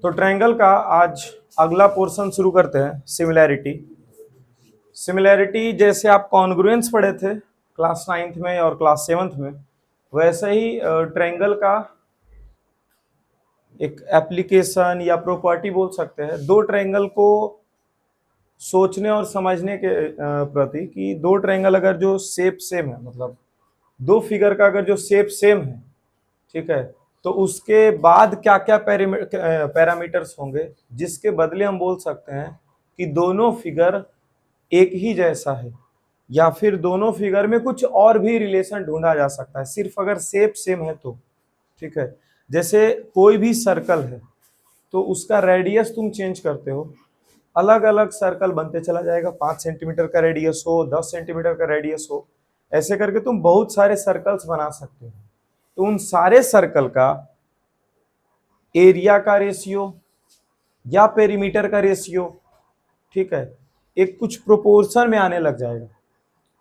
तो ट्रायंगल का आज अगला पोर्शन शुरू करते हैं, सिमिलैरिटी। सिमिलैरिटी जैसे आप कॉन्ग्रुएंस पढ़े थे क्लास 9th में और क्लास 7th में, वैसे ही ट्रायंगल का एक एप्लीकेशन या प्रॉपर्टी बोल सकते हैं। दो ट्रायंगल को सोचने और समझने के प्रति कि दो ट्रायंगल अगर जो शेप सेम है, मतलब दो फिगर का अगर जो शेप सेम है, ठीक है, तो उसके बाद क्या क्या पैरामीटर्स होंगे जिसके बदले हम बोल सकते हैं कि दोनों फिगर एक ही जैसा है, या फिर दोनों फिगर में कुछ और भी रिलेशन ढूंढा जा सकता है सिर्फ अगर शेप सेम है तो। ठीक है, जैसे कोई भी सर्कल है तो उसका रेडियस तुम चेंज करते हो, अलग अलग सर्कल बनते चला जाएगा। 5 सेंटीमीटर का रेडियस हो, 10 सेंटीमीटर का रेडियस हो, ऐसे करके तुम बहुत सारे सर्कल्स बना सकते हो। तो उन सारे सर्कल का एरिया का रेशियो या पेरीमीटर का रेशियो, ठीक है, एक कुछ प्रोपोर्शन में आने लग जाएगा।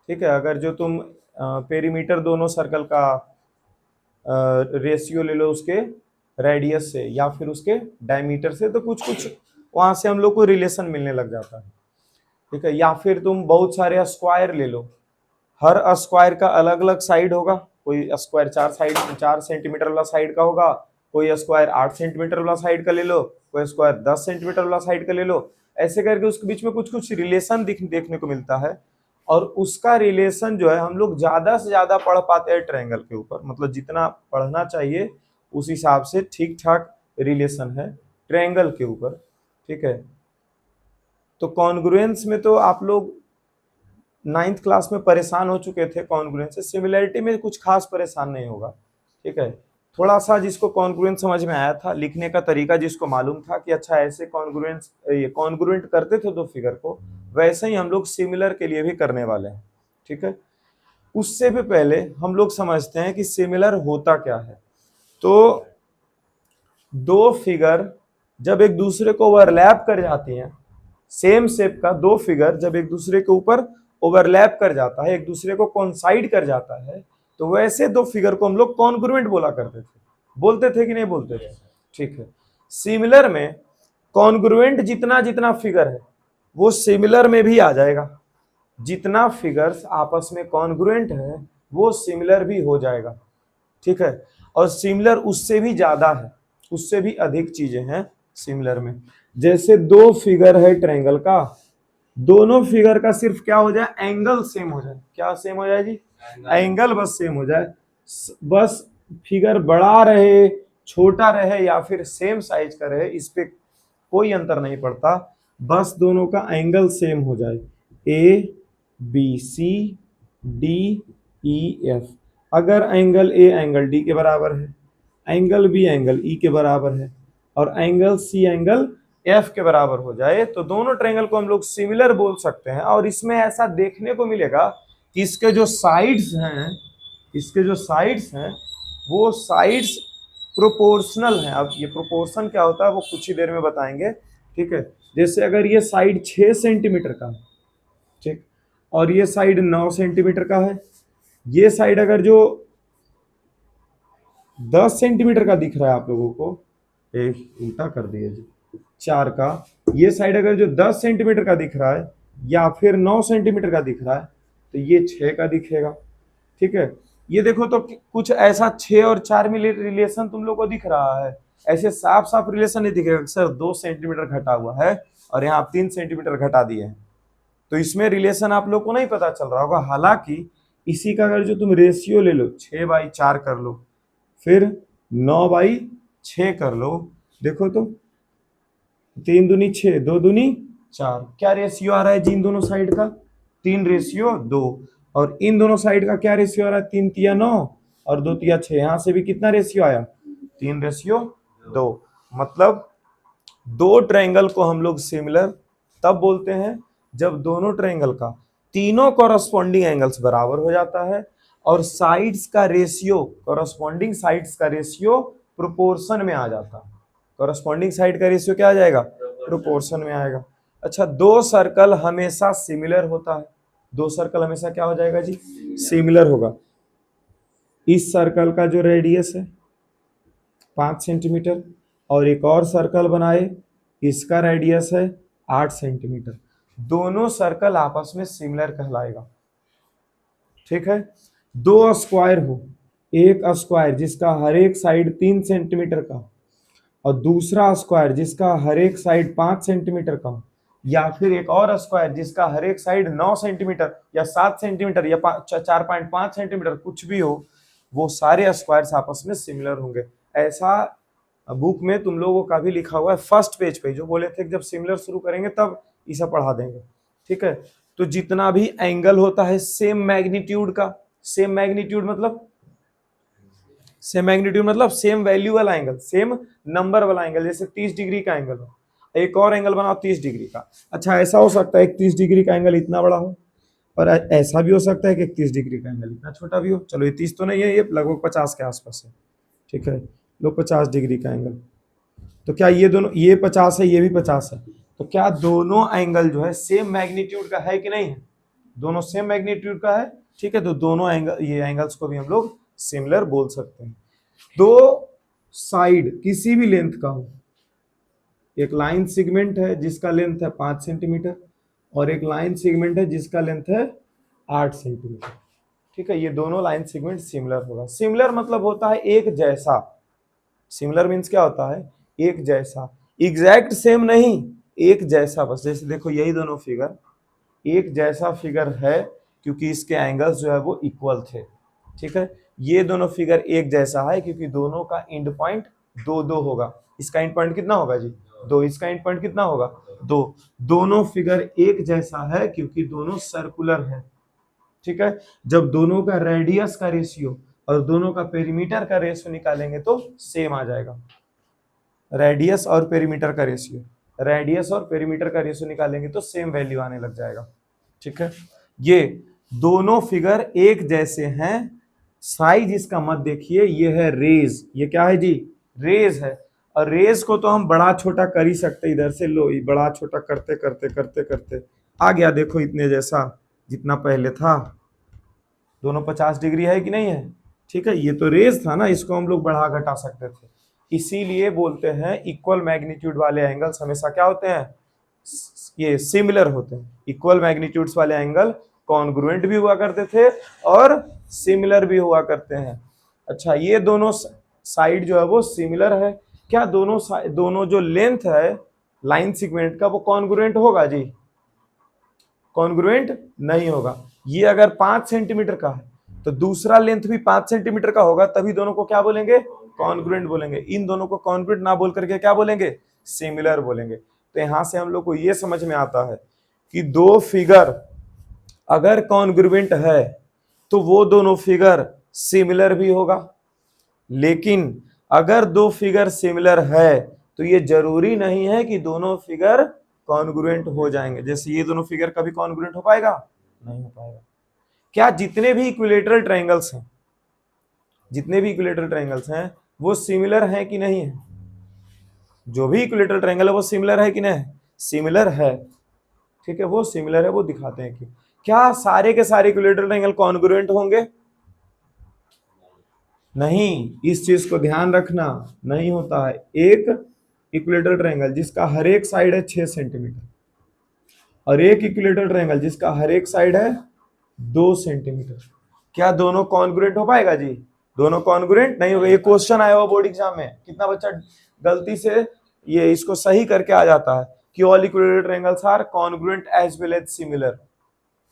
ठीक है, अगर जो तुम पेरीमीटर दोनों सर्कल का रेशियो ले लो उसके रेडियस से या फिर उसके डायमीटर से, तो कुछ कुछ वहां से हम लोग को रिलेशन मिलने लग जाता है। ठीक है, या फिर तुम बहुत सारे स्क्वायर ले लो, हर स्क्वायर का अलग अलग साइड होगा। कोई स्क्वायर 4 सेंटीमीटर वाला साइड का होगा, कोई स्क्वायर 8 सेंटीमीटर वाला साइड का ले लो, कोई स्क्वायर 10 सेंटीमीटर वाला साइड का ले लो। ऐसे करके उसके बीच में कुछ कुछ रिलेशन देखने को मिलता है, और उसका रिलेशन जो है हम लोग ज्यादा से ज्यादा पढ़ पाते हैं ट्रायंगल के ऊपर, मतलब जितना पढ़ना चाहिए उस हिसाब से ठीक ठाक रिलेशन है ट्रायंगल के ऊपर। ठीक है, तो कॉन्ग्रुएंस में तो आप लोग 9th क्लास में परेशान हो चुके थे कॉन्ग्रुएंस से, सिमिलैरिटी में कुछ खास परेशान नहीं होगा। ठीक है, थोड़ा सा जिसको कॉन्ग्रुएंट समझ में आया था, लिखने का तरीका जिसको मालूम था कि अच्छा ऐसे कॉन्ग्रुएंट, ये कॉन्ग्रुएंट करते थे दो फिगर को, वैसे ही हम लोग सिमिलर के लिए भी करने वाले हैं। ठीक है, उससे भी पहले हम लोग समझते हैं कि सिमिलर होता क्या है। तो दो फिगर जब एक दूसरे को ओवरलैप कर जाती हैं, सेम शेप का दो फिगर जब एक दूसरे के ऊपर ओवरलैप कर जाता है, एक दूसरे को कोइंसाइड कर जाता है, तो वैसे दो फिगर को हम लोग कॉन्ग्रुएंट बोला करते थे। बोलते थे कि नहीं बोलते थे? ठीक है, सिमिलर में कॉन्ग्रुएंट जितना जितना फिगर है वो सिमिलर में भी आ जाएगा, जितना फिगर्स आपस में कॉन्ग्रुएंट है वो सिमिलर भी हो जाएगा। ठीक है, और सिमिलर उससे भी ज्यादा है, उससे भी अधिक चीजें हैं सिमिलर में। जैसे दो फिगर है ट्रायंगल का, दोनों फिगर का सिर्फ क्या हो जाए, एंगल सेम हो जाए। क्या सेम हो जाए जी? एंगल बस सेम हो जाए। बस फिगर बड़ा रहे, छोटा रहे या फिर सेम साइज का रहे, इस पे कोई अंतर नहीं पड़ता, बस दोनों का एंगल सेम हो जाए। A B C D E F, अगर एंगल ए एंगल डी के बराबर है, एंगल बी एंगल ई के बराबर है, और एंगल सी एंगल एफ के बराबर हो जाए, तो दोनों ट्रायंगल को हम लोग सिमिलर बोल सकते हैं। और इसमें ऐसा देखने को मिलेगा कि इसके जो साइड्स हैं, इसके जो साइड्स हैं वो साइड्स प्रोपोर्शनल हैं। अब ये प्रोपोर्शन क्या होता है वो कुछ ही देर में बताएंगे। ठीक है, जैसे अगर ये साइड 6 सेंटीमीटर का, ठीक, और ये साइड 9 सेंटीमीटर का है, ये साइड अगर जो 10 सेंटीमीटर का दिख रहा है आप लोगों को, एक उल्टा कर दिया जी, 4 का, ये साइड अगर जो 10 सेंटीमीटर का दिख रहा है या फिर 9 सेंटीमीटर का दिख रहा है, तो ये 6 का दिखेगा। ठीक है, ये देखो तो कुछ ऐसा 6 और 4 में रिलेशन तुम लोग को दिख रहा है, ऐसे साफ साफ रिलेशन नहीं दिखेगा सर 2 सेंटीमीटर घटा हुआ है और यहाँ 3 सेंटीमीटर घटा दिए हैं, तो इसमें रिलेशन आप लोग को नहीं पता चल रहा होगा। हालांकि इसी का अगर जो तुम रेशियो ले लो, 6/4 कर लो, फिर 9/6 कर लो, देखो तो 3 दूनी 6, 2 दूनी 4, क्या रेशियो आ रहा है जी इन दोनों साइड का? 3:2। और इन दोनों साइड का क्या रेशियो आ रहा है? 3×9 और 2×6, यहां से भी कितना रेशियो आया? 3:2। मतलब दो ट्रायंगल को हम लोग सिमिलर तब बोलते हैं जब दोनों ट्रायंगल का तीनों कॉरस्पॉन्डिंग एंगल्स बराबर हो जाता है और साइड्स का रेशियो, कॉरस्पॉन्डिंग साइड्स का रेशियो प्रोपोर्शन में आ जाता है। कॉरस्पॉन्डिंग साइड का रेशियो क्या आ जाएगा? प्रोपोर्शन में आएगा। अच्छा, दो सर्कल हमेशा सिमिलर होता है, दो सर्कल हमेशा क्या हो जाएगा जी? सिमिलर होगा। इस सर्कल का जो रेडियस है 5 सेंटीमीटर, और एक और सर्कल बनाए, इसका रेडियस है 8 सेंटीमीटर। दोनों सर्कल आपस में सिमिलर कहलाएगा। ठीक है, दो स्क्वायर हो, एक स्क्वायर जिसका हर एक साइड 3 सेंटीमीटर का और दूसरा स्क्वायर जिसका हर एक साइड 5 सेंटीमीटर का हो, या फिर एक और स्क्वायर जिसका हर एक साइड 9 सेंटीमीटर या 7 सेंटीमीटर या 4.5 सेंटीमीटर कुछ भी हो, वो सारे स्क्वायर्स आपस में सिमिलर होंगे। ऐसा बुक में तुम लोगों का भी लिखा हुआ है फर्स्ट पेज पे, जो बोले थे कि जब सिमिलर शुरू करेंगे तब इसे पढ़ा देंगे। ठीक है, तो जितना भी एंगल होता है सेम मैग्नीट्यूड का, सेम मैग्नीट्यूड मतलब सेम वैल्यू वाला एंगल, सेम नंबर वाला एंगल, जैसे 30 डिग्री का एंगल हो, एक और एंगल बनाओ 30 डिग्री का। अच्छा, ऐसा हो सकता है 31 डिग्री का एंगल इतना बड़ा हो, और ऐसा भी हो सकता है कि 31 डिग्री का एंगल इतना छोटा भी हो। चलो ये 30 तो नहीं है, ये लगभग 50 के आसपास है। ठीक है, लो 50 डिग्री का एंगल, तो क्या ये दोनों, ये 50 है ये भी 50 है, तो क्या दोनों एंगल जो है सेम मैग्नीट्यूड का है कि नहीं है? दोनों सेम मैग्नीट्यूड का है। ठीक है, तो दोनों एंगल, ये एंगल्स को भी हम लोग सिमिलर बोल सकते हैं। दो साइड किसी भी लेंथ का हो, एक लाइन सेगमेंट है जिसका लेंथ है 5 सेंटीमीटर और एक लाइन सेगमेंट है जिसका लेंथ है 8 सेंटीमीटर। ठीक है, ये दोनों लाइन सेगमेंट सिमिलर होगा। सिमिलर मतलब होता है एक जैसा। सिमिलर मीन्स क्या होता है? एक जैसा, एग्जैक्ट सेम नहीं, एक जैसा बस। जैसे देखो यही दोनों फिगर एक जैसा फिगर है क्योंकि इसके एंगल्स जो है वो इक्वल थे। ठीक है, ये दोनों फिगर एक जैसा है क्योंकि दोनों का एंड पॉइंट 2 होगा। इसका एंड पॉइंट कितना होगा जी? 2। इसका एंड पॉइंट कितना होगा? 2। दोनों फिगर एक जैसा है क्योंकि दोनों सर्कुलर है। ठीक है, जब दोनों का रेडियस का रेशियो और दोनों का पेरीमीटर का रेशियो निकालेंगे तो सेम आ जाएगा। रेडियस और पेरीमीटर का रेशियो, रेडियस और पेरीमीटर का रेशियो निकालेंगे तो सेम वैल्यू आने लग जाएगा। ठीक है, ये दोनों फिगर एक जैसे हैं। साइज इसका मत देखिए, ये है रेज। ये क्या है जी? रेज है। और रेज को तो हम बड़ा छोटा कर ही सकते, इधर से लो, बड़ा छोटा करते करते करते करते आ गया, देखो इतने जैसा जितना पहले था। दोनों 50 डिग्री है कि नहीं है? ठीक है, ये तो रेज था ना, इसको हम लोग बढ़ा घटा सकते थे। इसीलिए बोलते हैं इक्वल मैग्नीट्यूड वाले एंगल्स हमेशा क्या होते हैं? ये सिमिलर होते हैं। इक्वल मैग्नीट्यूड्स वाले एंगल कॉन्ग्रुएंट भी हुआ करते थे और सिमिलर भी हुआ करते हैं। अच्छा, ये दोनों साइड जो है वो सिमिलर है। क्या दोनों जो लेंथ है लाइन सेगमेंट का वो कॉन्ग्रुएंट होगा जी? कॉन्ग्रुएंट नहीं होगा। ये अगर 5 सेंटीमीटर का है तो दूसरा लेंथ भी 5 सेंटीमीटर का होगा, तभी दोनों को क्या बोलेंगे? कॉन्ग्रुएंट बोलेंगे। इन दोनों को कॉन्ग्रुएंट ना बोल करके क्या बोलेंगे? सिमिलर बोलेंगे। तो यहां से हम लोग को ये समझ में आता है कि दो फिगर अगर कॉन्ग्रुएंट है तो वो दोनों फिगर सिमिलर भी होगा। लेकिन अगर दो फिगर सिमिलर है तो ये जरूरी नहीं है कि दोनों फिगर कॉन्ग्रुएंट हो जाएंगे। जैसे ये दोनों फिगर कभी कॉन्ग्रुएंट हो पाएगा? नहीं हो पाएगा। क्या जितने भी इक्विलेटरल ट्रायंगल्स हैं, जितने भी इक्विलेटरल ट्रायंगल्स हैं वो सिमिलर हैं कि नहीं है? जो भी इक्विलेटरल ट्रायंगल है वो सिमिलर है कि नहीं? सिमिलर है। ठीक है, वो सिमिलर है, वो दिखाते हैं कि क्या सारे के सारे इक्विलेटरल ट्रायंगल कॉन्ग्रुएंट होंगे? नहीं, इस चीज को ध्यान रखना, नहीं होता है। एक इक्विलेटरल ट्रायंगल जिसका हर एक साइड है 6 सेंटीमीटर और एक इक्विलेटरल ट्रायंगल जिसका हर एक साइड है 2 सेंटीमीटर, क्या दोनों कॉन्ग्रुएंट हो पाएगा जी? दोनों कॉन्ग्रुएंट नहीं होगा। ये क्वेश्चन आया हुआ बोर्ड एग्जाम में, कितना बच्चा गलती से ये इसको सही करके आ जाता है कि all equilateral triangles are congruent as well as similar.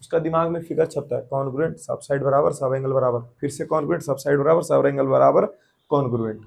उसका दिमाग में फिगर छपता है, कॉन्ग्रुएंट सब साइड बराबर सब एंगल बराबर, फिर से कॉन्ग्रुएंट सब साइड बराबर सब एंगल बराबर कॉन्ग्रुएंट।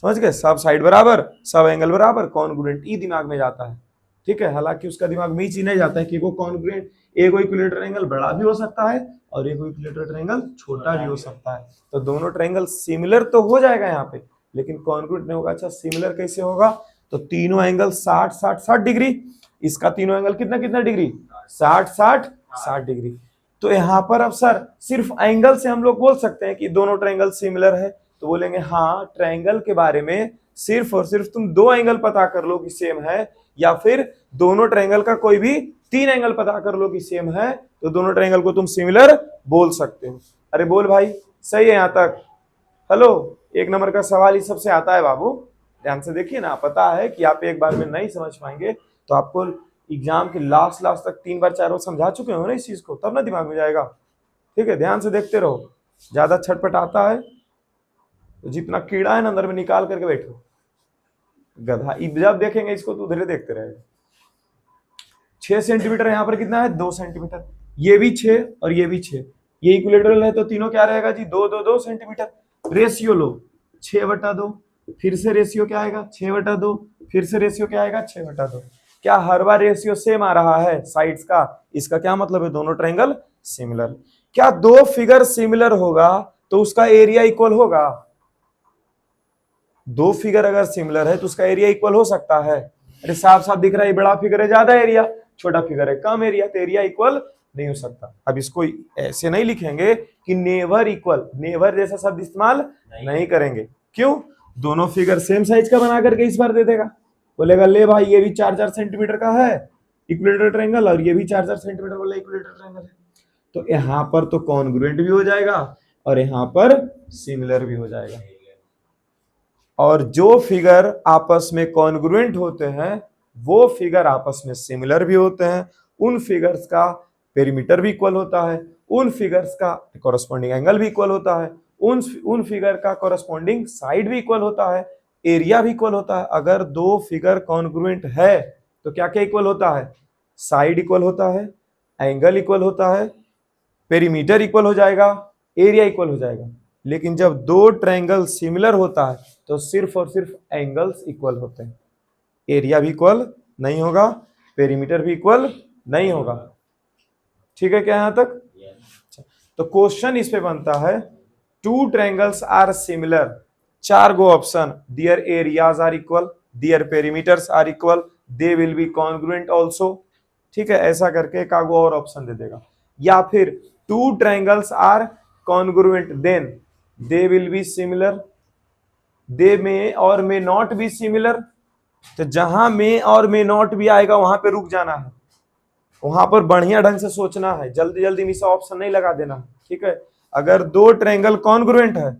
समझ गए? सब साइड बराबर सब एंगल बराबर कॉन्ग्रुएंट, ये दिमाग में जाता है। ठीक है, हालांकि उसका दिमाग में ही चीज नहीं जाता है कि वो कॉन्ग्रुएंट, एक इक्विलेटरल ट्रायंगल बड़ा भी हो सकता है और एक इक्विलेटरल ट्रायंगल छोटा भी हो सकता है। तो दोनों ट्रायंगल सिमिलर तो हो जाएगा यहाँ पे, लेकिन कॉन्ग्रुएंट नहीं होगा। अच्छा, सिमिलर कैसे होगा? तो तीनों एंगल 60-60-60 डिग्री। इसका तीनों एंगल कितना कितना डिग्री? 60-60-60 डिग्री। तो यहाँ पर अब सर सिर्फ एंगल से हम लोग बोल सकते हैं कि दोनों ट्रायंगल सिमिलर है? तो बोलेंगे हाँ, ट्रायंगल के बारे में सिर्फ और सिर्फ तुम दो एंगल पता कर लो कि सेम है, या फिर दोनों ट्रायंगल का कोई भी 3 एंगल पता कर लो कि सेम है, तो दोनों ट्रायंगल को तुम सिमिलर बोल सकते हो। अरे बोल भाई, सही है यहाँ तक? हेलो, 1 नंबर का सवाल इस सबसे आता है बाबू। ध्यान से देखिए ना, पता है कि आप एक बार में नहीं समझ पाएंगे, तो आपको एग्जाम के लास्ट तक 3 बार 4 बार समझा चुके हो ना इस चीज को, तब ना दिमाग में जाएगा। ठीक है, ध्यान से देखते रहो, ज्यादा छटपट आता है तो जितना कीड़ा है ना अंदर में निकाल करके बैठो, गधा। जब देखेंगे इसको तो उधर देखते रहेगा। 6 सेंटीमीटर, यहाँ पर कितना है 2 सेंटीमीटर, ये भी 6 और ये भी 6, ये इक्विलेटरल है तो तीनों क्या रहेगा जी 2 सेंटीमीटर। रेशियो लो 6/2, फिर से रेशियो क्या आएगा 6/2, फिर से रेशियो क्या आएगा 6/2। क्या हर बार रेशियो सेम आ रहा है साइड्स का? इसका क्या मतलब है, दोनों ट्रायंगल सिमिलर। क्या दो फिगर सिमिलर होगा तो उसका एरिया इक्वल होगा? दो फिगर अगर सिमिलर है तो उसका एरिया इक्वल हो सकता है? अरे साफ साफ दिख रहा है, बड़ा फिगर है ज्यादा एरिया, छोटा फिगर है कम एरिया, तो एरिया इक्वल नहीं हो सकता। अब इसको ऐसे नहीं लिखेंगे कि नेवर इक्वल, नेवर जैसा शब्द इस्तेमाल नहीं करेंगे। क्यों? दोनों फिगर सेम साइज का बना करके इस बार दे देगा, बोलेगा ले भाई ये भी 4-4 सेंटीमीटर का है इक्विलेटरल ट्रायंगल, और ये भी 4-4 सेंटीमीटर वाला इक्विलेटरल ट्रायंगल है, तो यहां पर तो कॉन्ग्रुएंट भी हो जाएगा और यहां पर सिमिलर भी हो जाएगा। और जो फिगर आपस में कॉन्ग्रुएंट होते हैं वो फिगर आपस में सिमिलर भी होते हैं, उन फिगर्स का पेरीमीटर भी इक्वल होता है, उन फिगर्स का कॉरस्पॉन्डिंग एंगल भी इक्वल होता है, उन फिगर का कॉरस्पॉन्डिंग साइड भी इक्वल होता है, एरिया भी इक्वल होता है। अगर दो फिगर कॉन्ग्रुएंट है तो क्या क्या इक्वल होता है? साइड इक्वल होता है, एंगल इक्वल होता है, पेरीमीटर इक्वल हो जाएगा, एरिया इक्वल हो जाएगा। लेकिन जब दो ट्रायंगल सिमिलर होता है तो सिर्फ और सिर्फ एंगल्स इक्वल होते हैं, एरिया भी इक्वल नहीं होगा, पेरीमीटर भी इक्वल नहीं होगा। ठीक है क्या यहां तक? तो क्वेश्चन इस पे बनता है, टू ट्रायंगल्स आर सिमिलर, 4 गो option, their areas are equal, their perimeters are equal, they will be congruent also. ठीक है, ऐसा करके एक आगो और ऑप्शन दे देगा। या फिर two triangles are congruent then they will be similar, they may or may not be similar. तो जहां में और मे नॉट भी आएगा वहां पे रुक जाना है, वहां पर बढ़िया ढंग से सोचना है, जल्दी जल्दी मिसा ऑप्शन नहीं लगा देना है। ठीक है, अगर दो ट्रायंगल कॉन्ग्रुएंट है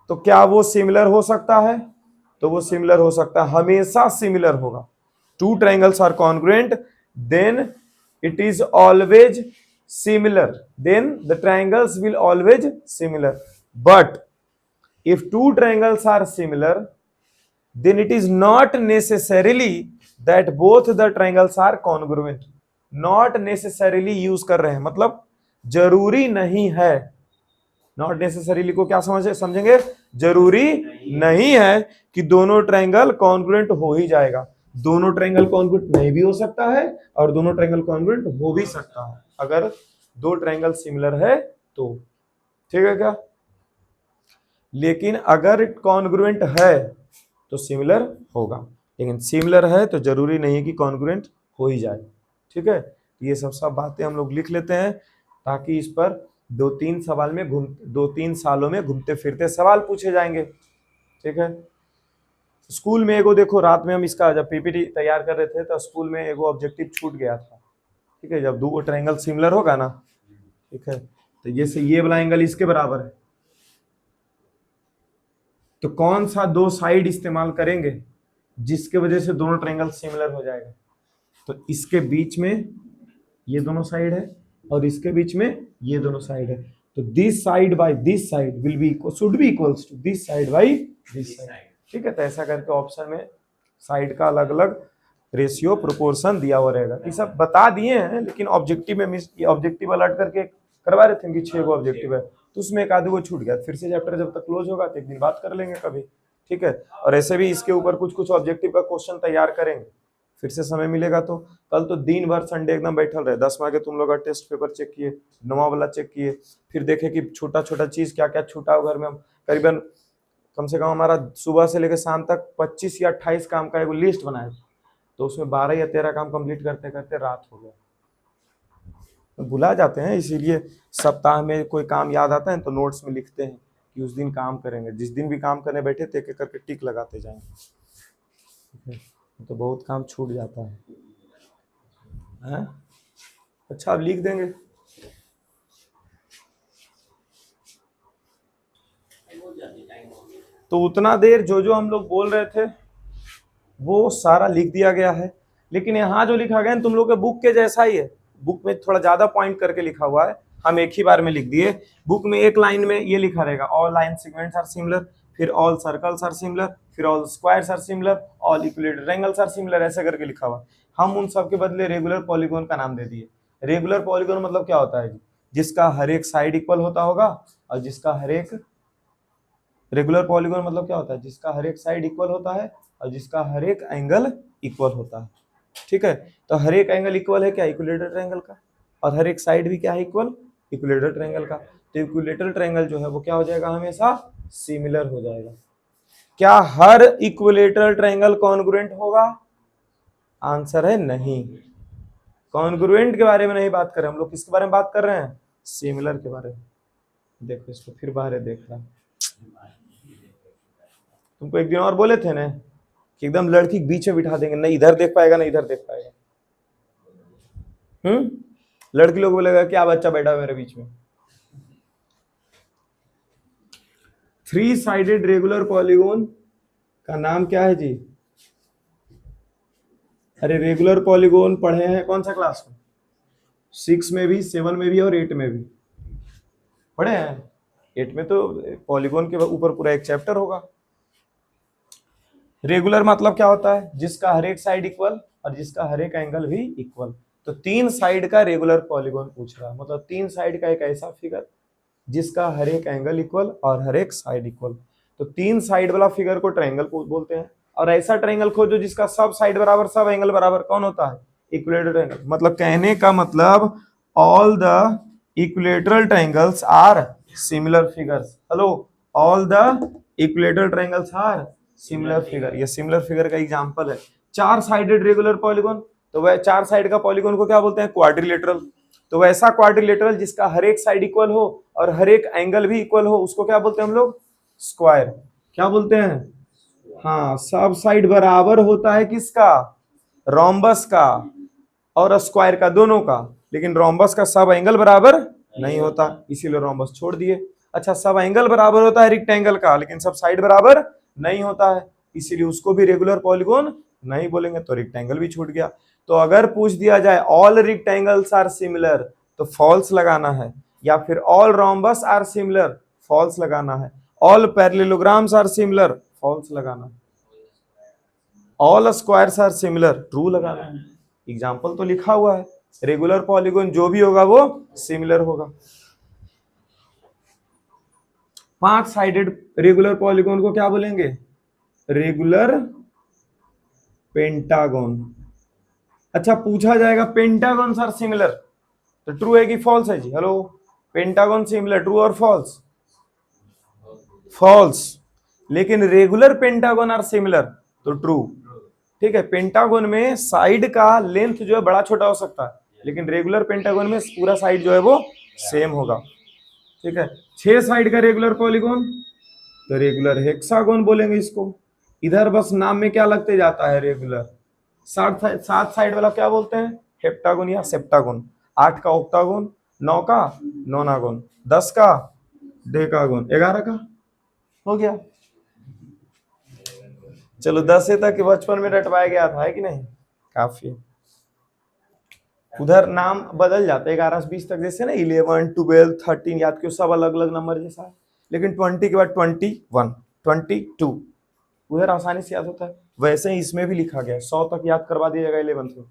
तो क्या वो सिमिलर हो सकता है? तो वो सिमिलर हो सकता है, हमेशा सिमिलर होगा। Two triangles are congruent then it is always similar, then the triangles will always similar. But if two triangles are similar then it is not necessarily that both the triangles are congruent। not necessarily use कर रहे हैं, मतलब जरूरी नहीं है। Not necessarily को क्या समझेंगे? जरूरी नहीं है कि दोनों ट्रायंगल कॉन्ग्रुएंट हो ही जाएगा। दोनों ट्रायंगल कॉन्ग्रुएंट नहीं भी हो सकता है और दोनों ट्रायंगल कॉन्ग्रुएंट हो भी सकता है, अगर दो ट्रायंगल सिमिलर है तो। ठीक है क्या? लेकिन अगर कॉन्ग्रुएंट है तो सिमिलर होगा, लेकिन सिमिलर है तो जरूरी नहीं है कि कॉन्ग्रुएंट हो ही जाए। ठीक है, ये सब बातें हम लोग लिख लेते हैं ताकि इस पर 2-3 सालों में घूमते फिरते सवाल पूछे जाएंगे। ठीक है, स्कूल में एगो देखो, रात में हम इसका जब पीपीटी तैयार कर रहे थे तो स्कूल में एगो ऑब्जेक्टिव छूट गया था। ठीक है, जब दो ट्रायंगल सिमिलर होगा ना, ठीक है, तो जैसे ये वाला एंगल इसके बराबर है तो कौन सा दो साइड इस्तेमाल करेंगे जिसके वजह से दोनों ट्रायंगल सिमिलर हो जाएगा? तो इसके बीच में ये दोनों साइड है और इसके बीच में ये दोनों साइड है, तो this side by this side will be should be equals to this side by this side. ठीक है, तो ऐसा करके ऑप्शन में साइड का अलग अलग रेशियो प्रोपोर्शन दिया हुआ रहेगा। ये सब बता दिए हैं, लेकिन ऑब्जेक्टिव में ऑब्जेक्टिव अलर्ट करके करवा रहे थे कि 6 गो ऑब्जेक्टिव है, तो उसमें एक आधे को छूट गया। फिर से चैप्टर जब तक क्लोज होगा तो एक दिन बात कर लेंगे कभी। ठीक है, और ऐसे भी इसके ऊपर कुछ कुछ ऑब्जेक्टिव का क्वेश्चन तैयार करेंगे, फिर से समय मिलेगा तो। कल तो दिन भर संडे एकदम बैठल रहे, 10वां के तुम लोग का टेस्ट पेपर चेक किए, 9वां वाला चेक किए, फिर देखे कि छोटा छोटा चीज क्या क्या छूटा हो घर में। हम करीबन कम से कम हमारा सुबह से लेकर शाम तक 25 या 28 काम का एक लिस्ट बनाया, तो उसमें 12 या 13 काम कंप्लीट करते करते रात हो गया। तो भुला जाते हैं, इसीलिए सप्ताह में कोई काम याद आता है तो नोट्स में लिखते हैं कि उस दिन काम करेंगे, जिस दिन भी काम करने बैठे थे एक एक करके टिक लगाते जाएंगे। तो बहुत काम छूट जाता है? अच्छा, अब लिख देंगे। तो उतना देर जो जो हम लोग बोल रहे थे वो सारा लिख दिया गया है, लेकिन यहाँ जो लिखा गया है तुम लोग के बुक के जैसा ही है। बुक में थोड़ा ज्यादा पॉइंट करके लिखा हुआ है, हम एक ही बार में लिख दिए। बुक में एक लाइन में ये लिखा रहेगा all line segments are similar, फिर ऑल सर्कल्स आर सिमिलर, फिर all squares are similar, all equilateral angles are similar, ऐसे करके लिखा हुआ। हम उन सब के बदले रेगुलर पॉलीगॉन का नाम दे दिए। रेगुलर पॉलीगॉन मतलब क्या होता है जी? जिसका हर एक साइड इक्वल होता होगा और जिसका हर एक, रेगुलर पॉलीगॉन मतलब क्या होता है? जिसका हर एक साइड इक्वल होता है और जिसका हर एक एंगल इक्वल होता है। ठीक है, तो हर एक एंगल इक्वल है क्या? इक्विलेटरल ट्रायंगल का। और हर एक साइड भी क्या है? इक्वल, इक्विलेटरल ट्रायंगल का। तो इक्विलेटरल ट्रायंगल जो है वो क्या हो जाएगा? हमेशा सिमिलर हो जाएगा। क्या हर इक्विलेटरल ट्रायंगल कॉन्ग्रुएंट होगा? आंसर है नहीं। कॉन्ग्रुएंट के बारे में नहीं बात कर रहे हम लोग, किसके बारे में बात कर रहे हैं? सिमिलर के बारे में। देखो इसको फिर बाहर देख रहा, तुमको एक दिन और बोले थे ना कि एकदम लड़की के बीच में बिठा देंगे, नहीं इधर देख पाएगा ना इधर देख पाएगा। लड़की लोग बोलेगा क्या बच्चा बैठा है मेरे बीच में। 3 साइडेड रेगुलर पॉलीगॉन का नाम क्या है जी? अरे रेगुलर पॉलीगॉन पढ़े हैं कौन सा क्लास में? 6 में भी, 7 में भी और 8 में भी पढ़े हैं। 8 में तो पॉलीगॉन के ऊपर पूरा एक चैप्टर होगा। रेगुलर मतलब क्या होता है? जिसका हर एक साइड इक्वल और जिसका हर एक एंगल भी इक्वल। तो 3 साइड का रेगुलर पॉलीगॉन पूछ रहा है, मतलब 3 साइड का एक ऐसा फिगर जिसका हर एक एंगल इक्वल और हर एक साइड इक्वल। तो 3 साइड वाला फिगर को ट्रायंगल बोलते हैं। और ऐसा ट्रायंगल खोजो जिसका सब साइड बराबर सब एंगल बराबर, कौन होता है? Equilateral triangle. मतलब कहने का मतलब all the equilateral triangles are similar figures. Hello, all the equilateral triangles are similar figure. ये सिमिलर फिगर का एग्जांपल है। 4 साइडेड रेगुलर पॉलीगॉन, तो वह 4 साइड का पॉलीगॉन को क्या बोलते हैं? क्वाड्रिलेटरल। तो वैसा क्वाड्रिलेटरल जिसका हर एक साइड इक्वल हो और हर एक एंगल भी इक्वल हो उसको क्या बोलते हैं हम लोग? स्क्वायर। क्या बोलते हैं? हाँ, सब साइड बराबर होता है किसका? रोम्बस का और स्क्वायर का, दोनों का। लेकिन रोम्बस का सब एंगल बराबर नहीं होता, इसीलिए रोम्बस छोड़ दिए। अच्छा, सब एंगल बराबर होता है रेक्टेंगल का, लेकिन सब साइड बराबर नहीं होता है, इसीलिए उसको भी रेगुलर पॉलीगॉन नहीं बोलेंगे, तो रेक्टेंगल भी छूट गया। तो अगर पूछ दिया जाए ऑल रेक्टेंगल्स आर सिमिलर तो फॉल्स लगाना है, या फिर all rhombus are similar false लगाना है, all parallelograms are similar false लगाना है, all squares are similar true लगाना है। एग्जाम्पल तो लिखा हुआ है, रेगुलर पॉलीगॉन जो भी होगा वो सिमिलर होगा। 5 साइडेड रेगुलर पॉलीगॉन को क्या बोलेंगे? Regular pentagon. अच्छा, पूछा जाएगा पेंटागन आर सिमिलर तो ट्रू है कि फॉल्स है जी? हेलो, पेंटागन सिमिलर, ट्रू और फॉल्स? फॉल्स। लेकिन रेगुलर पेंटागन आर सिमिलर तो ट्रू। ठीक है, पेंटागन में साइड का लेंथ जो है बड़ा छोटा हो सकता है, लेकिन रेगुलर पेंटागन में पूरा साइड जो है वो सेम होगा। ठीक है, 6 साइड का रेगुलर पॉलीगॉन तो रेगुलर हेक्सागोन बोलेंगे इसको। इधर बस नाम में क्या लगते जाता है? रेगुलर। 7 साइड वाला क्या बोलते हैं? हेप्टागोन या सेप्टागोन। 8 का ऑक्टागोन, 9 का नोनागोन, 10 का डेकागोन, 11 का हो गया। चलो 10 से तक बचपन में रटवाया गया था, है कि नहीं? काफी। उधर नाम बदल जाते हैं 11 से 20 तक, जैसे ना 11, 12, 13 याद क्यों, सब अलग अलग नंबर जैसा है। लेकिन 20 के बाद 21, 22 उधर आसानी से याद होता है। वैसे ही इसमें भी लिखा गया 100 तक याद करवा दिया जाएगा 11th में।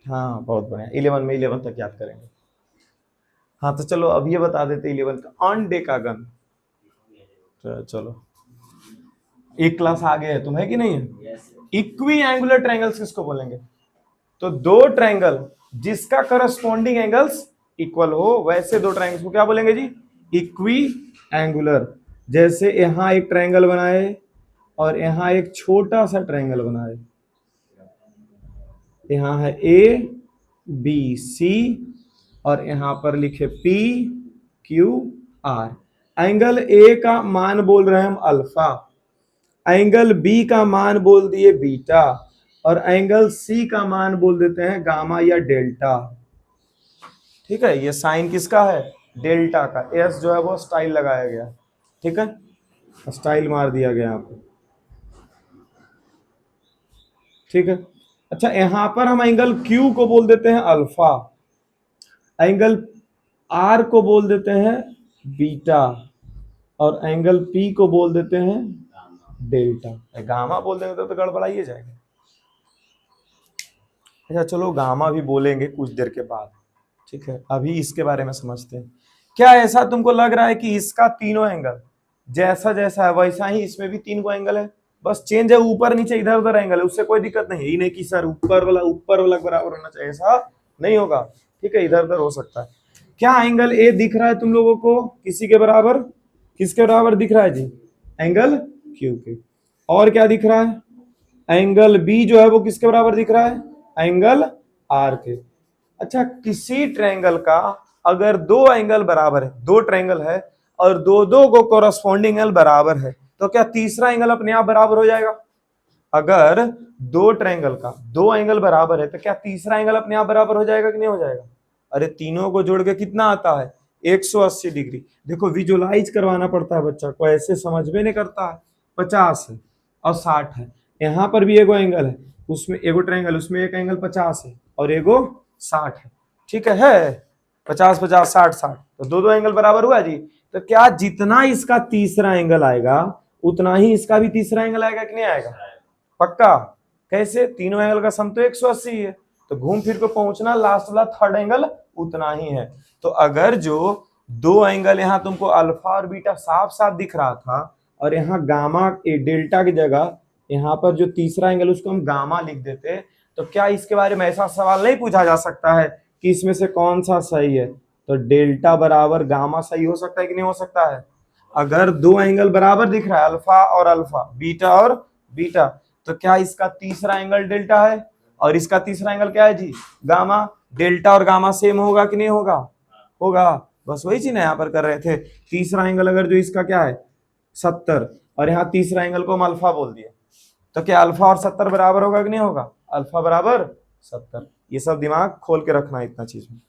हाँ बहुत बढ़िया, 11 में 11 तक याद करेंगे। हाँ तो चलो अब ये बता देते 11 का ऑन डेकागन। चलो एक क्लास आगे है तुम्हें कि नहीं है? इक्वी एंगुलर ट्रायंगल्स किसको बोलेंगे? तो दो ट्रायंगल जिसका करस्पॉन्डिंग एंगल्स इक्वल हो, वैसे दो ट्रायंगल्स को क्या बोलेंगे जी? Equi angular. जैसे यहां एक ट्रायंगल बनाए और यहां एक छोटा सा ट्रायंगल बनाए, यहां है ए बी सी और यहां पर लिखे P Q R. Angle A का मान बोल रहे हैं हम अल्फा, एंगल बी का मान बोल दिए बीटा और एंगल सी का मान बोल देते हैं गामा या डेल्टा। ठीक है, ये साइन किसका है? डेल्टा का। एस जो है वो स्टाइल लगाया गया। ठीक है, स्टाइल मार दिया गया यहाँ पे, ठीक है। अच्छा, यहां पर हम एंगल Q को बोल देते हैं अल्फा, एंगल R को बोल देते हैं बीटा, और एंगल P को बोल देते हैं डेल्टा। गामा बोल देंगे तो गड़बड़ा ही जाएगा। अच्छा चलो, गामा भी बोलेंगे कुछ देर के बाद, ठीक है। अभी इसके बारे में समझते हैं। क्या ऐसा तुमको लग रहा है कि इसका तीनों एंगल जैसा जैसा है वैसा ही इसमें भी 3 को एंगल है, बस चेंज है ऊपर नीचे इधर उधर एंगल है, उससे कोई दिक्कत नहीं है। ये नहीं कि सर ऊपर वाला बराबर होना चाहिए, ऐसा नहीं होगा, ठीक है, इधर उधर हो सकता है। क्या एंगल ए दिख रहा है तुम लोगों को किसी के बराबर? किसके बराबर दिख रहा है जी? एंगल क्यू के। और क्या दिख रहा है? एंगल बी जो है वो किसके बराबर दिख रहा है? एंगल आर के। अच्छा, किसी ट्रायंगल का अगर दो एंगल बराबर है, दो ट्रायंगल है और दो दो को कोरस्पॉन्डिंग एंगल बराबर है, तो क्या तीसरा एंगल अपने आप बराबर हो जाएगा? अगर दो ट्रायंगल का दो एंगल बराबर है तो क्या तीसरा एंगल अपने आप बराबर हो जाएगा कि नहीं हो जाएगा? अरे तीनों को जोड़ के कितना आता है? 180 डिग्री। देखो विजुलाइज करवाना पड़ता है बच्चा को, ऐसे समझ में नहीं करता है। 50 है और 60 है, यहाँ पर भी एगो एंगल है, उसमें एगो ट्रायंगल, उसमें एक एंगल 50 है और एगो 60 है, ठीक है। 50 50 60 60, तो दो दो एंगल बराबर हुआ जी। तो क्या जितना इसका तीसरा एंगल आएगा उतना ही इसका भी तीसरा एंगल आएगा कि नहीं आएगा? पक्का? कैसे? तीनों एंगल का सम तो 180 है, तो घूम फिर के पहुंचना लास्ट वाला थर्ड एंगल उतना ही है। तो अगर जो दो एंगल यहाँ तुमको अल्फा और बीटा साफ साफ दिख रहा था, और यहाँ गामा डेल्टा की जगह यहाँ पर जो तीसरा एंगल उसको हम गामा लिख देते, तो क्या इसके बारे में ऐसा सवाल नहीं पूछा जा सकता है कि इसमें से कौन सा सही है? तो डेल्टा बराबर गामा सही हो सकता है कि नहीं हो सकता है? अगर दो एंगल बराबर दिख रहा है, अल्फा और अल्फा, बीटा और बीटा, तो क्या इसका तीसरा एंगल डेल्टा है और इसका तीसरा एंगल क्या है जी? गामा। डेल्टा और गामा सेम होगा कि नहीं होगा? होगा। बस वही चीज यहाँ पर कर रहे थे। तीसरा एंगल अगर जो इसका क्या है 70, और यहाँ तीसरा एंगल को हम अल्फा बोल दिए, तो क्या अल्फा और 70 बराबर होगा कि नहीं होगा? अल्फा बराबर 70। ये सब दिमाग खोल के रखना है इतना चीज में।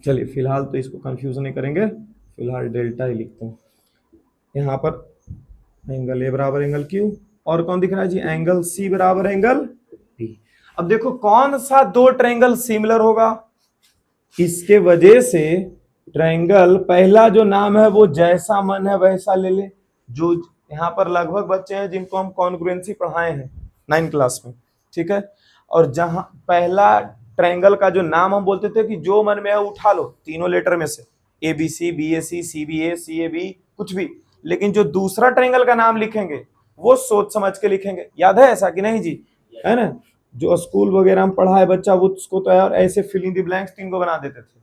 चलिए फिलहाल तो इसको कंफ्यूजन नहीं करेंगे, फिलहाल डेल्टा ही लिखते हैं। यहाँ पर एंगल ए बराबर एंगल क्यू, और कौन दिख रहा है जी? एंगल सी बराबर एंगल बी। अब देखो कौन सा दो ट्रायंगल सिमिलर होगा, इसके वजह से ट्रायंगल पहला जो नाम है वो जैसा मन है वैसा ले ले। जो यहाँ पर लगभग बच्चे हैं जिनको हम कॉन्ग्रुएंसी पढ़ाए हैं 9 क्लास में, ठीक है। और जहां पहला ट्रायंगल का जो नाम हम बोलते थे कि जो मन में है उठा लो, तीनों लेटर में से, ABC BAC CBA CAB कुछ भी, लेकिन जो दूसरा ट्रायंगल का नाम लिखेंगे वो सोच समझ के लिखेंगे। याद है ऐसा कि नहीं जी? है ना? जो स्कूल वगैरह में पढ़ा है बच्चा वो उसको तो यार ऐसे फिल इन द ब्लैंक्स 3 को बना देते थे।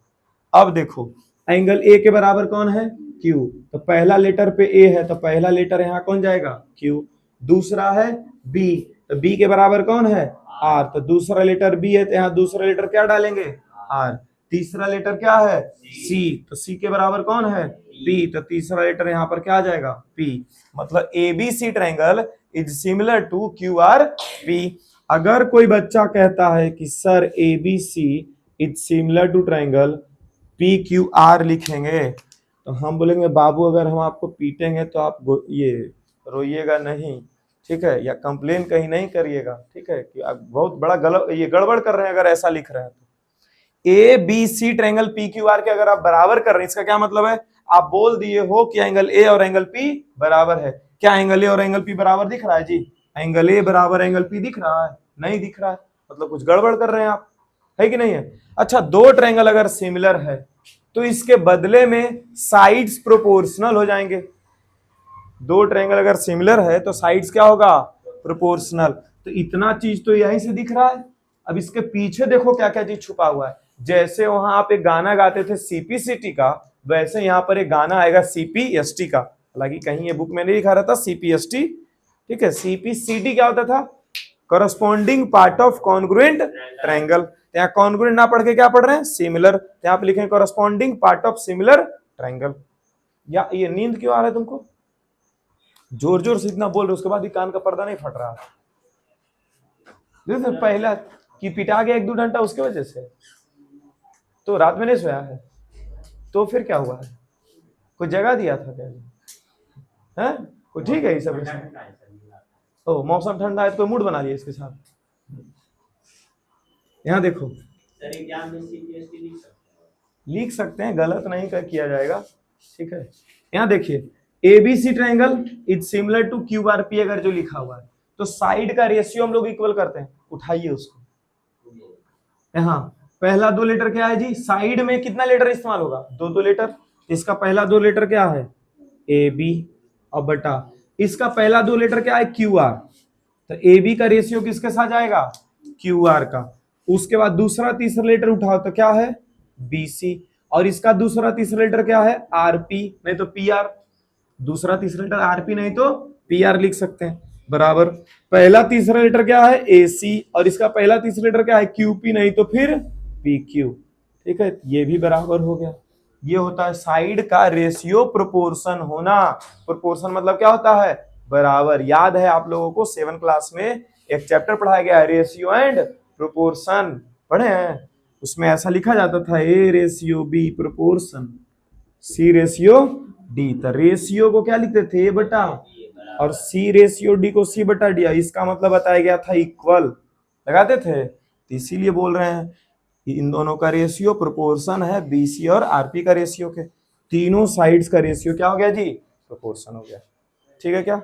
अब देखो एंगल ए के बराबर कौन है? क्यू। तो पहला लेटर पे ए है तो पहला लेटर यहाँ कौन जाएगा? क्यू। दूसरा है बी, तो बी के बराबर कौन है? आर, तो दूसरा लेटर बी है तो यहाँ दूसरा लेटर क्या डालेंगे? आर। तीसरा लेटर क्या है? सी, तो सी के बराबर कौन है? पी, तो तीसरा लेटर यहाँ पर क्या आ जाएगा? पी। मतलब ABC triangle is similar to Q R P. अगर कोई बच्चा कहता है कि sir ABC is similar to triangle PQR लिखेंगे, तो हम बोलेंगे बाबू अगर हम आपको पीटेंगे तो आप ये रोइएगा नहीं, ठीक है, या कंप्लेन कहीं नहीं करिएगा, ठीक है, कि आप बहुत बड़ा गलत ये गड़बड़ कर रहे हैं अगर ऐसा लिख रहे हैं तो। ABC ट्रायंगल PQR के अगर आप बराबर कर रहे हैं, इसका क्या मतलब है? आप बोल दिए हो कि एंगल ए और एंगल पी बराबर है। क्या एंगल ए और एंगल पी बराबर दिख रहा है जी? एंगल ए बराबर एंगल पी दिख रहा है? नहीं दिख रहा है, मतलब कुछ गड़बड़ कर रहे हैं आप, है कि नहीं है? अच्छा, दो ट्रायंगल अगर सिमिलर है तो इसके बदले में साइड्स प्रोपोर्शनल हो जाएंगे। दो ट्रायंगल अगर सिमिलर है तो साइड्स क्या होगा? प्रोपोर्शनल। तो इतना चीज तो यहीं से दिख रहा है। अब इसके पीछे देखो क्या क्या चीज छुपा हुआ है। जैसे वहां आप एक गाना गाते थे CPCT का, वैसे यहाँ पर एक गाना आएगा CPST का। हालांकि कहीं ये बुक में नहीं लिखा रहता CPST, ठीक है। CPCT क्या होता था? Corresponding part of congruent triangle. यहाँ कॉन्ग्रुएंट ना पढ़ के क्या पढ़ रहे हैं? सिमिलर। यहाँ पे लिखें corresponding part of similar triangle. या ये नींद क्यों आ रहा है तुमको? जोर जोर से इतना बोल रहे उसके बाद भी कान का पर्दा नहीं फट रहा। जैसे पहला कि पिटा गया 1-2 घंटा उसके वजह से, तो रात में नहीं सोया है, तो फिर क्या हुआ है? कोई जगह दिया था क्या जी? है कोई ठीक है ये सब इसमें? ओ मौसम ठंडा है तो मूड बना लिया इसके साथ। यहाँ देखो लिख सकते हैं, गलत नहीं कर किया जाएगा, ठीक है। यहाँ देखिए ABC triangle is similar to Q R P, अगर जो लिखा हुआ है तो साइड का रेशियो हम लोग इक्वल करते हैं, उठाइए उसको। यहाँ पहला 2 लीटर क्या है जी, साइड में कितना लीटर इस्तेमाल होगा, 2 लीटर। इसका पहला 2 लीटर क्या है, ए बी, और बटा इसका पहला 2 लीटर क्या है, क्यू आर। तो ए बी का रेशियो किसके साथ जाएगा, क्यू आर का। उसके बाद दूसरा तीसरा लीटर उठाओ तो क्या है, बी सी, और इसका दूसरा तीसरा लीटर क्या है, आर पी नहीं तो पी आर। दूसरा तीसरा लीटर आर पी नहीं तो पी आर लिख सकते हैं, बराबर पहला तीसरा लीटर क्या है, ए सी, और इसका पहला तीसरा लीटर क्या है, क्यू पी नहीं तो फिर पी क्यू। ठीक है, ये भी बराबर हो गया। ये होता है साइड का रेशियो प्रोपोर्शन होना। प्रोपोर्शन मतलब क्या होता है, बराबर। याद है आप लोगों को 7 क्लास में एक चैप्टर पढ़ाया गया है, रेशियो एंड प्रोपोर्शन, पढ़े हैं? उसमें ऐसा लिखा जाता था, A ratio B proportion C ratio D. तो रेशियो को क्या लिखते थे, ए बटा, और सी रेशियो डी को सी बटा डी। इसका मतलब बताया गया था इक्वल, लगाते थे। तो इसीलिए बोल रहे हैं इन दोनों का रेशियो प्रोपोर्शन है, बीसी और आरपी का रेशियो के, तीनों साइड्स का रेशियो क्या हो गया जी, प्रोपोर्शन हो गया। ठीक है क्या,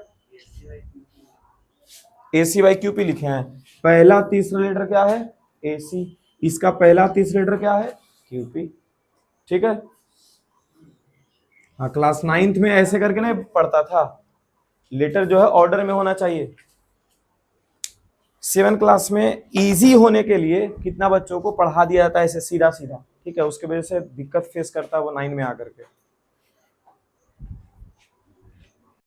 एसी बाई क्यूपी लिखे हैं। पहला तीसरा लीटर क्या है, एसी, इसका पहला तीसरा लीटर क्या है, क्यूपी। ठीक है, हाँ क्लास 9th में ऐसे करके नहीं पढ़ता था, लेटर जो है ऑर्डर में होना चाहिए। 7 क्लास में इजी होने के लिए कितना बच्चों को पढ़ा दिया जाता है ऐसे सीधा सीधा, ठीक है, उसके वजह से दिक्कत फेस करता है वो 9 में आकर के।